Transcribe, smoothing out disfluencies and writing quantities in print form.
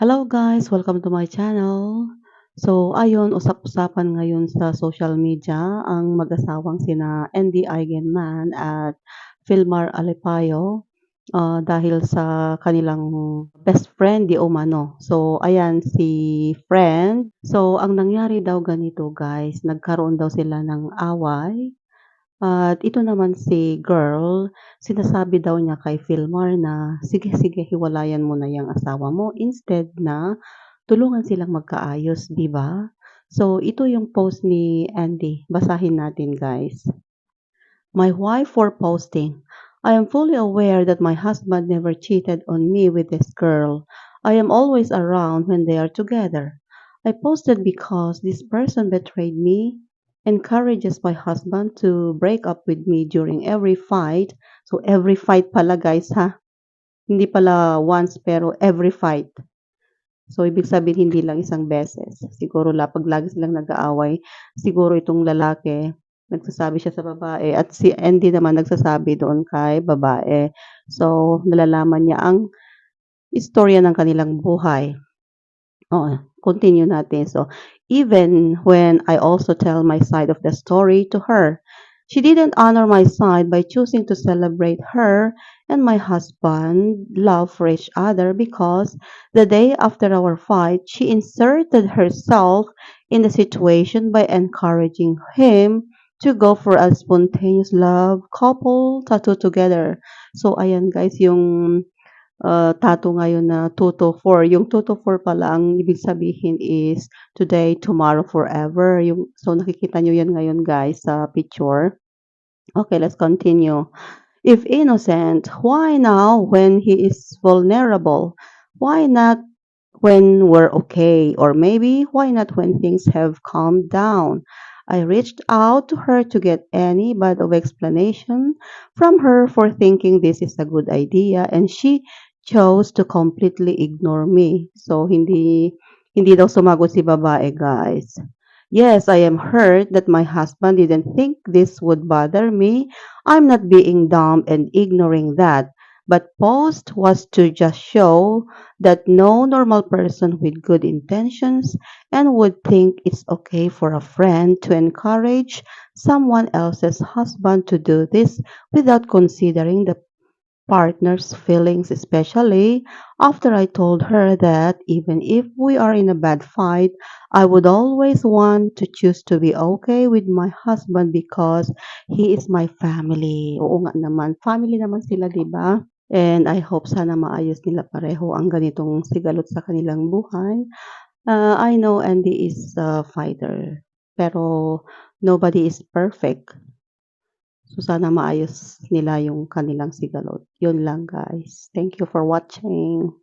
Hello guys, welcome to my channel. So ayun, usap-usapan ngayon sa social media ang mag-asawang sina Andy Eigenman at Filmar Alipayo dahil sa kanilang best friend di umano. So ayan si friend. So ang nangyari daw ganito guys, nagkaroon daw sila ng away at ito naman si girl, sinasabi daw niya kay Filmar na, "Sige, sige hiwalayan mo na 'yang asawa mo instead na tulungan silang magkaayos." 'Di ba? So ito yung post ni Andy, basahin natin guys. My wife for posting. I am fully aware that my husband never cheated on me with this girl. I am always around when they are together. I posted because this person betrayed me, encourages my husband to break up with me during every fight. So every fight pala guys ha. Hindi pala once pero every fight. So ibig sabihin hindi lang isang beses. Siguro 'pag lagi silang nag-aaway, siguro itong lalaki nagsasabi siya sa babae at si Andy naman nagsasabi doon kay babae. So nalalaman niya ang istorya ng kanilang buhay. Oo, continue natin. So, even when I also tell my side of the story to her, she didn't honor my side by choosing to celebrate her and my husband love for each other because the day after our fight, she inserted herself in the situation by encouraging him to go for a spontaneous love couple tattoo together. So, ayan guys, yung tattoo ngayon na 2 to 4. Yung 2 to 4 pala ang ibig sabihin is today, tomorrow, forever. So nakikita niyo 'yan ngayon guys sa picture. Okay, let's continue. If innocent, why now when he is vulnerable? Why not when we're okay? Or maybe why not when things have calmed down? I reached out to her to get any but of explanation from her for thinking this is a good idea and she chose to completely ignore me. So hindi daw sumagot si babae, guys. Yes, I am hurt that my husband didn't think this would bother me. I'm not being dumb and ignoring that. But post was to just show that no normal person with good intentions and would think it's okay for a friend to encourage someone else's husband to do this without considering the partner's feelings, especially after I told her that even if we are in a bad fight, I would always want to choose to be okay with my husband because he is my family. Oo nga naman, family naman sila, 'di ba? And I hope sana maayos nila pareho ang ganitong sigalot sa kanilang buhay. I know Andy is a fighter, pero nobody is perfect. So sana maayos nila yung kanilang sigalot. Yun lang guys. Thank you for watching.